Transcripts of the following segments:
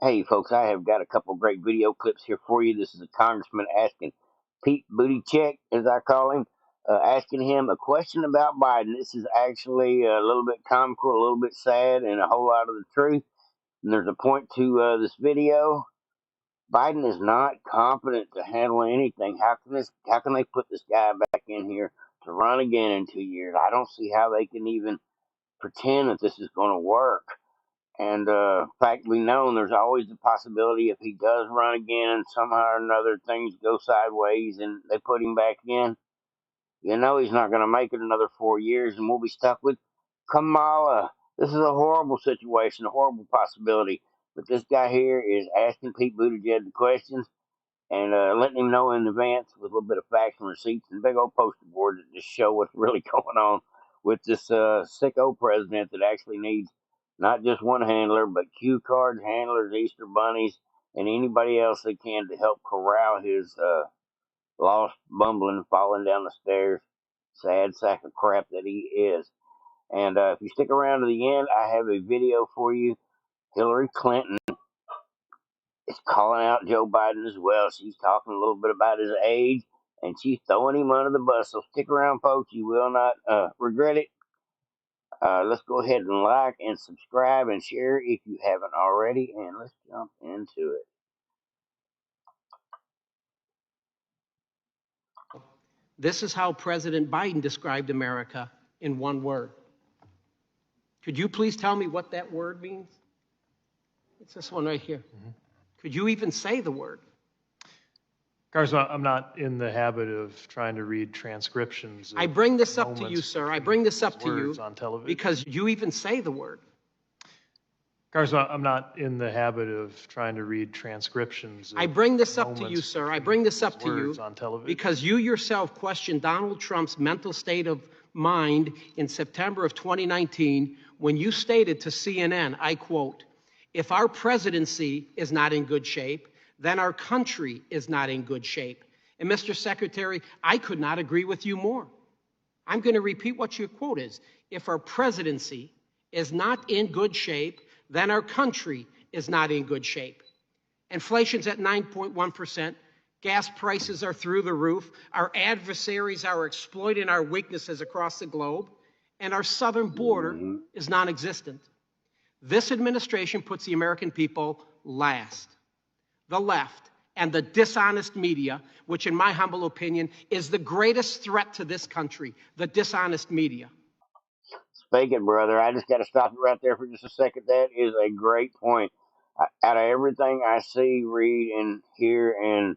Hey, folks, I have got a couple great video clips here for you. This is a congressman asking Pete Buttigieg, as I call him, asking him a question about Biden. This is actually a little bit comical, a little bit sad, and a whole lot of the truth. And there's a point to this video. Biden is not competent to handle anything. How can they put this guy back in here to run again in 2 years? I don't see how they can even pretend that this is going to work. And in fact, we know there's always the possibility if he does run again and somehow or another things go sideways and they put him back in, he's not going to make it another 4 years and we'll be stuck with Kamala. This is a horrible situation, a horrible possibility. But this guy here is asking Pete Buttigieg the questions and letting him know in advance with a little bit of facts and receipts and big old poster boards that just show what's really going on with this sick old president that actually needs not just one handler, but cue cards, handlers, Easter bunnies, and anybody else they can to help corral his lost, bumbling, falling down the stairs, sad sack of crap that he is. And if you stick around to the end, I have a video for you. Hillary Clinton is calling out Joe Biden as well. She's talking a little bit about his age, and she's throwing him under the bus. So stick around, folks. You will not regret it. Let's go ahead and like and subscribe and share if you haven't already, and let's jump into it. This is how President Biden described America in one word. Could you please tell me what that word means? It's this one right here. Mm-hmm. Could you even say the word? Congressman, I'm not in the habit of trying to read transcriptions. I bring this up to you, sir. I bring this up to you on television because you even say the word. Congressman, I'm not in the habit of trying to read transcriptions. I bring this up to you, sir. I bring this up to you on television because you yourself questioned Donald Trump's mental state of mind in September of 2019 when you stated to CNN, I quote, "If our presidency is not in good shape, then our country is not in good shape." And Mr. Secretary, I could not agree with you more. I'm going to repeat what your quote is. If our presidency is not in good shape, then our country is not in good shape. Inflation's at 9.1%. Gas prices are through the roof. Our adversaries are exploiting our weaknesses across the globe. And our southern border is non-existent. This administration puts the American people last. The left and the dishonest media, which in my humble opinion is the greatest threat to this country, the dishonest media. Speak it, brother. I just got to stop it right there for just a second. That is a great point. Out of everything I see, read, and hear, and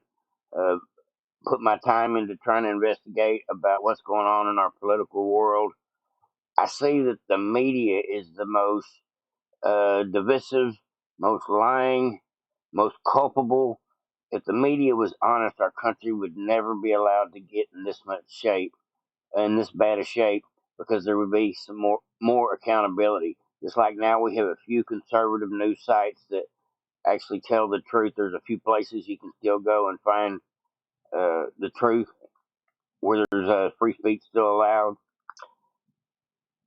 put my time into trying to investigate about what's going on in our political world, I see that the media is the most divisive, most lying, most culpable. If the media was honest, our country would never be allowed to get in this much shape, in this bad a shape, because there would be some more accountability. Just like now we have a few conservative news sites that actually tell the truth. There's a few places you can still go and find the truth where there's free speech still allowed.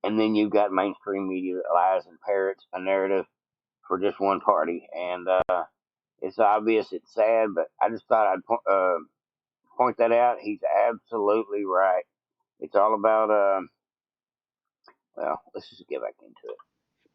And then you've got mainstream media that lies and parrots a narrative for just one party. And it's obvious, it's sad, but I just thought I'd point that out. He's absolutely right. It's all about, well, let's just get back into it.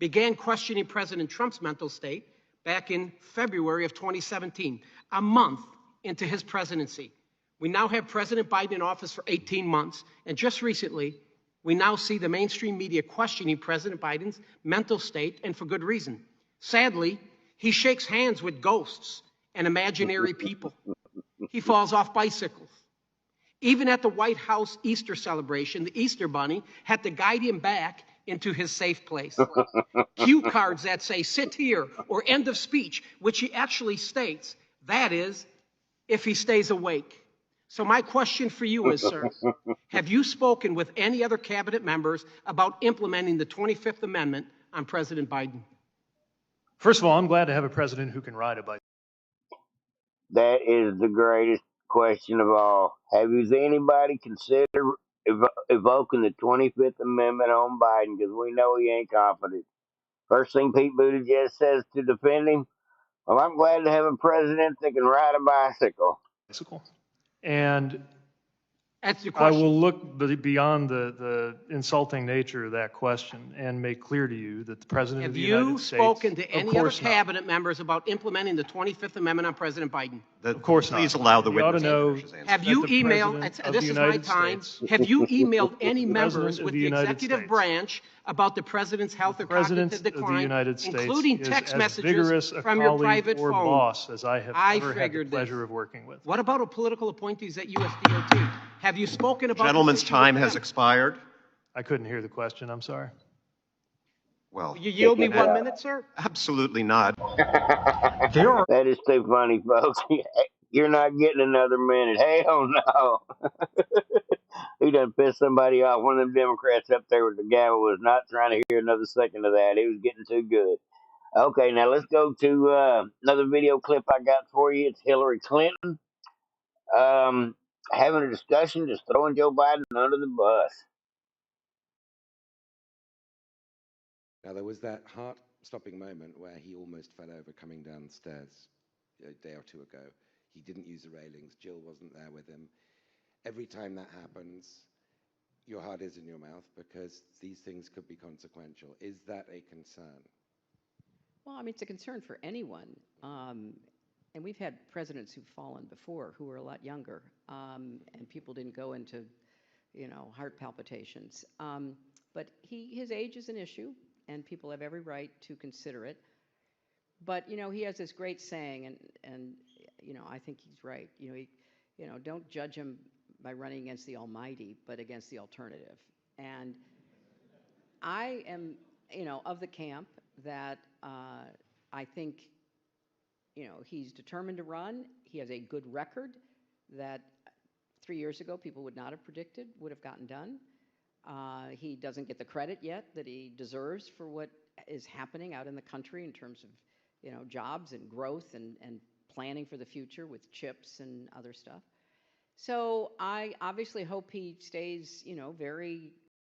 Began questioning President Trump's mental state back in February of 2017, a month into his presidency. We now have President Biden in office for 18 months, and just recently, we now see the mainstream media questioning President Biden's mental state, and for good reason. Sadly, he shakes hands with ghosts and imaginary people. He falls off bicycles. Even at the White House Easter celebration, the Easter Bunny had to guide him back into his safe place. Cue cards that say, "sit here," or "end of speech," which he actually states. That is, if he stays awake. So my question for you is, sir, have you spoken with any other cabinet members about implementing the 25th Amendment on President Biden? First of all, I'm glad to have a president who can ride a bike. That is the greatest question of all. Have you anybody consider evoking the 25th Amendment on Biden? Because we know he ain't confident. First thing Pete Buttigieg says to defend him, Well, I'm glad to have a president that can ride a bicycle. Bicycle. And That's your I question. will look beyond the insulting nature of that question and make clear to you that the President of Have the United you States. spoken to Of any other course not. cabinet members about implementing the 25th Amendment on President Biden? Of course not. Please allow the You ought to witness to know finish his answer. Have you that the emailed, President of this the is my United time, States, have you emailed any the members President of with the the United executive States. branch about the president's health or President cognitive of the decline, United States including is text as messages vigorous a from your colleague private or phone? boss as I have I ever had the figured pleasure this. of working with. What about political appointees at USDOT? Have you spoken about Gentleman's this issue with time has them? expired. I couldn't hear the question, I'm sorry. Well, Will you yield me Check it 1 out. minute, sir? absolutely not. That is too funny, folks. You're not getting another minute. Hell no. He done pissed somebody off. One of them Democrats up there with the gavel was not trying to hear another second of that. It was getting too good. Okay, now let's go to another video clip I got for you. It's Hillary Clinton having a discussion, just throwing Joe Biden under the bus. Now, there was that heart-stopping moment where he almost fell over coming down the stairs a day or two ago. He didn't use the railings. Jill wasn't there with him. Every time that happens, your heart is in your mouth because these things could be consequential. Is that a concern? Well, I mean, it's a concern for anyone. And we've had presidents who've fallen before who were a lot younger, and people didn't go into, heart palpitations. But his age is an issue, and people have every right to consider it. But, he has this great saying, and I think he's right. Don't judge him by running against the Almighty, but against the alternative. And I am, of the camp that I think, he's determined to run. He has a good record that 3 years ago people would not have predicted would have gotten done. He doesn't get the credit yet that he deserves for what is happening out in the country in terms of, jobs and growth and planning for the future with chips and other stuff. So I obviously hope he stays, very